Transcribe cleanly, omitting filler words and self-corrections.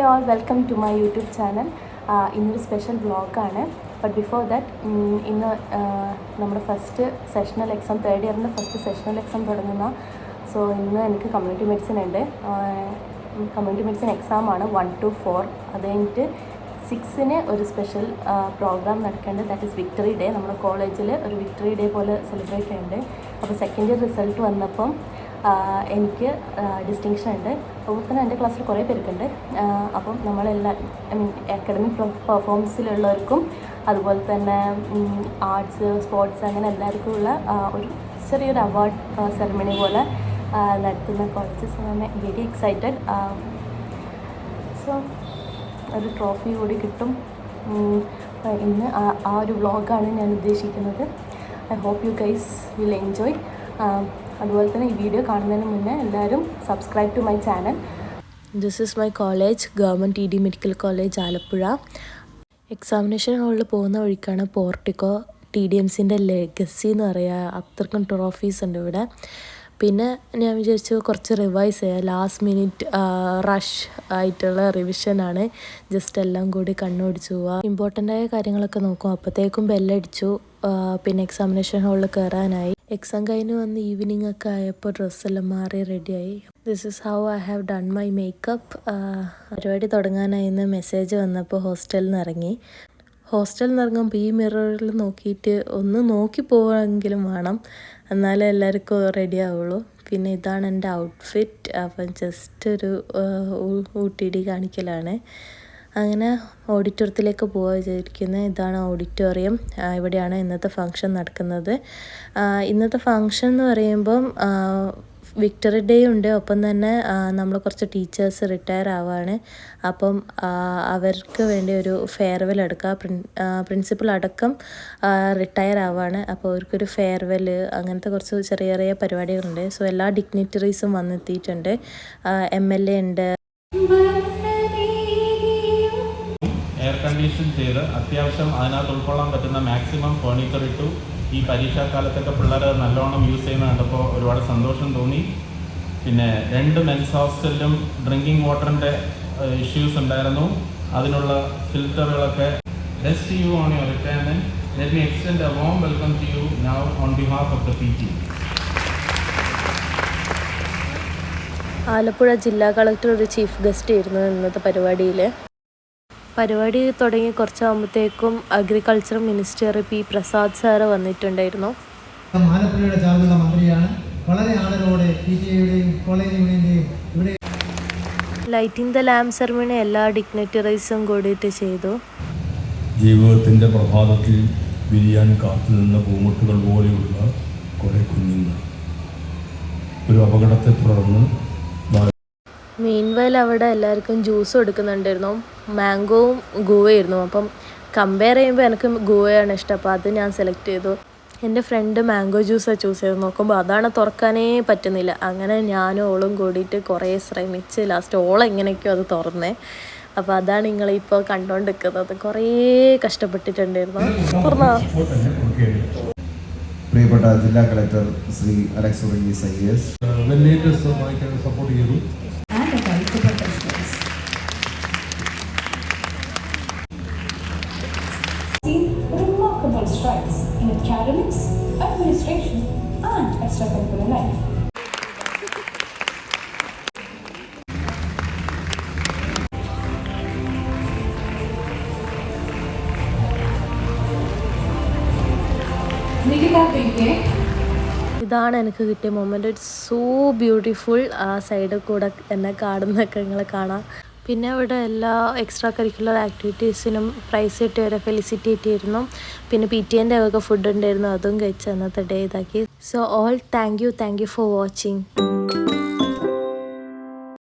all, welcome to my YouTube channel. ഇന്നൊരു special വ്ളോഗാണ്. But before that ഇന്ന് നമ്മുടെ ഫസ്റ്റ് സെഷണൽ എക്സാം, തേർഡ് ഇയറിൻ്റെ ഫസ്റ്റ് സെഷണൽ എക്സാം തുടങ്ങുന്ന. സോ ഇന്ന് എനിക്ക് കമ്മ്യൂണിറ്റി മെഡിസിൻ ഉണ്ട്. കമ്മ്യൂണിറ്റി മെഡിസിൻ എക്സാമാണ് 1 to 4. അത് കഴിഞ്ഞിട്ട് 6-ന് ഒരു സ്പെഷ്യൽ പ്രോഗ്രാം നടക്കേണ്ടത്, ദാറ്റ് ഈസ് വിക്ടറി ഡേ. നമ്മുടെ കോളേജിൽ ഒരു വിക്ടറി ഡേ പോലെ സെലിബ്രേറ്റ് ചെയ്യുന്നുണ്ട്. അപ്പോൾ സെക്കൻഡ് ഇയർ റിസൾട്ട് വന്നപ്പം എനിക്ക് ഡിസ്റ്റിങ്ഷൻ ഉണ്ട്. അപ്പോൾ തന്നെ എൻ്റെ ക്ലാസ്സിൽ കുറേ പേർക്കുണ്ട്. അപ്പം നമ്മളെല്ലാം അക്കാഡമിക് പെർഫോമൻസിലുള്ളവർക്കും അതുപോലെ തന്നെ ആർട്സ്, സ്പോർട്സ്, അങ്ങനെ എല്ലാവർക്കും ഉള്ള ഒരു ചെറിയൊരു അവാർഡ് സെറമണി പോലെ നടത്തുന്ന college. So I am very excited. So ഒരു ട്രോഫി കൂടി കിട്ടും ഇന്ന്. ആ ഒരു വ്ളോഗാണ് ഞാൻ ഉദ്ദേശിക്കുന്നത്. I hope you guys will enjoy. അതുപോലെ തന്നെ ഈ വീഡിയോ കാണുന്നതിന് മുന്നേ എല്ലാവരും subscribe to my channel. This is my college, government ED medical college Alappuzha. Examination ഹാളിൽ പോകുന്ന വഴിക്കാണ് പോർട്ടിക്കോ TDMCൻ്റെ ലെഗസി എന്ന് പറയുക. അത്രക്കും ട്രോഫീസ് ഉണ്ട് ഇവിടെ. പിന്നെ ഞാൻ വിചാരിച്ചു കുറച്ച് റിവൈസ് ചെയ്യാം. ലാസ്റ്റ് മിനിറ്റ് റഷ് ആയിട്ടുള്ള റിവിഷനാണ്. ജസ്റ്റ് എല്ലാം കൂടി കണ്ണോടിച്ചു പോവുക. ഇമ്പോർട്ടൻ്റായ കാര്യങ്ങളൊക്കെ നോക്കും. അപ്പോഴത്തേക്കും ബെല്ലടിച്ചു. പിന്നെ എക്സാമിനേഷൻ ഹാളിൽ കയറാനായി. എക്സാം കഴിഞ്ഞ് വന്ന് ഈവനിങ് ഒക്കെ ആയപ്പോൾ ഡ്രസ്സെല്ലാം മാറി റെഡിയായി. This is how I have done my makeup. പരിപാടി തുടങ്ങാനായിന്ന് മെസ്സേജ് വന്നപ്പോൾ ഹോസ്റ്റലിൽ നിന്ന് ഇറങ്ങി. ഹോസ്റ്റലിൽ നിന്ന് ഇറങ്ങുമ്പോൾ ഈ മിററിൽ നോക്കിയിട്ട് ഒന്ന് നോക്കി പോവാമെങ്കിലും വേണം, എന്നാലേ എല്ലാവർക്കും റെഡി ആവുള്ളൂ. പിന്നെ ഇതാണ് എൻ്റെ ഔട്ട്ഫിറ്റ്. അപ്പം ജസ്റ്റ് ഒരു ഊട്ടിടി കാണിക്കലാണ്. അങ്ങനെ ഓഡിറ്റോറിയത്തിലേക്ക് പോകാൻ വിചാരിക്കുന്നത്. ഇതാണ് ഓഡിറ്റോറിയം. ഇവിടെയാണ് ഇന്നത്തെ ഫംഗ്ഷൻ നടക്കുന്നത്. ഇന്നത്തെ ഫംഗ്ഷൻ എന്ന് പറയുമ്പം വിക്ടറി ഡേ ഉണ്ട്. ഒപ്പം തന്നെ നമ്മൾ കുറച്ച് ടീച്ചേഴ്സ് റിട്ടയർ ആവുകയാണ്. അപ്പം അവർക്ക് വേണ്ടി ഒരു ഫെയർവെൽ എടുക്കുക. പ്രിൻസിപ്പൽ അടക്കം റിട്ടയർ ആവുകയാണ്. അപ്പോൾ അവർക്കൊരു ഫെയർവെൽ, അങ്ങനത്തെ കുറച്ച് ചെറിയ ചെറിയ പരിപാടികളുണ്ട്. സോ എല്ലാ ഡിഗ്നിറ്ററീസും വന്നെത്തിയിട്ടുണ്ട്. MLA ഉണ്ട്. എയർ കണ്ടീഷൻ ചെയ്ത് അത്യാവശ്യം അതിനകത്ത് ഉൾക്കൊള്ളാൻ പറ്റുന്ന മാക്സിമം ഫേർണിച്ചർ ഇട്ടു. ഈ പരീക്ഷാക്കാലത്തൊക്കെ പിള്ളേർ നല്ലോണം യൂസ് ചെയ്യുന്നത് കണ്ടപ്പോൾ ഒരുപാട് സന്തോഷം തോന്നി. പിന്നെ 2 മെൻസ് ഹോസ്റ്റലിലും ഡ്രിങ്കിങ് വാട്ടറിൻ്റെ ഇഷ്യൂസ് ഉണ്ടായിരുന്നു. അതിനുള്ള ഫിൽറ്ററുകളൊക്കെ best you on your retirement. Let me extend a warm welcome to you now on behalf of the PT. Alappuzha ജില്ലാ കളക്ടർ ഒരു ചീഫ് ഗസ്റ്റ് ആയിരുന്നു ഇന്നത്തെ പരിപാടിയിൽ. പരിപാടി തുടങ്ങി കുറച്ചാകുമ്പോഴത്തേക്കും agriculture minister P. Prasad sir വന്നിട്ടുണ്ടായിരുന്നു. ആലപ്പുഴയുടെ ചാർജുള്ള മന്ത്രിയാണ്. വളരെ ആദരവോടെ PTA-യുടെയും കോളേജുകളുടെയും ഇവിടെ ലൈറ്റിംഗ് ദ ലാമ്പ് സെറമണി എല്ലാ ഡിഗ്നിറ്ററീസും കൂടിയിട്ട് ചെയ്തു. ജീവിതത്തിൻ്റെ പ്രഭാതത്തിൽ വിരിയാൻ കാത്തുനിന്ന പൂമുട്ടുകൾ പോലെയുള്ള കുറേ കുഞ്ഞുങ്ങൾ ഒരു അപകടത്തെ തുടർന്ന്. മീൻവൈൽ അവിടെ എല്ലാവർക്കും ജ്യൂസ് കൊടുക്കുന്നുണ്ടായിരുന്നു. മാംഗോവും ഗുവയായിരുന്നു. അപ്പം കമ്പയർ ചെയ്യുമ്പോൾ എനിക്ക് ഗുവയാണ് ഇഷ്ടം. അപ്പോൾ അത് ഞാൻ സെലക്ട് ചെയ്തു. എൻ്റെ ഫ്രണ്ട് മാംഗോ ജ്യൂസാണ് ചൂസ് ചെയ്ത്. നോക്കുമ്പോൾ അതാണ് തുറക്കാനേ പറ്റുന്നില്ല. അങ്ങനെ ഞാനും ഓളും കൂടിയിട്ട് കുറേ ശ്രമിച്ച് ലാസ്റ്റ് ഓളെങ്ങനെയൊക്കെയോ അത് തുറന്നേ. അപ്പോൾ അതാണ് നിങ്ങളിപ്പോൾ കണ്ടുകൊണ്ടിരിക്കുന്നത്. കുറേ കഷ്ടപ്പെട്ടിട്ടുണ്ടായിരുന്നു. പ്രിയപ്പെട്ട ജില്ലാ collector Shri Alex Varghese IAS support ചെയ്തു. Remarkable strides in academics, administration, and extracurricular life. ഇതാണ് എനിക്ക് കിട്ടിയ മൊമെൻ്റ്. It's so beautiful. ആ സൈഡിൽ കൂടെ എന്നെ കാണുന്നതൊക്കെ നിങ്ങൾ കാണാം. പിന്നെ ഇവിടെ എല്ലാ എക്സ്ട്രാ കരിക്കുലർ ആക്ടിവിറ്റീസിനും പ്രൈസ് കിട്ടിയവരെ ഫെലിസിറ്റേറ്റ് ചെയ്തിരുന്നു. പിന്നെ PTA-ൻ്റെ ഒക്കെ ഫുഡ് ഉണ്ടായിരുന്നു. അതും കഴിച്ച് അന്നത്തെ ഡേ ഇതാക്കി. So all thank you for watching.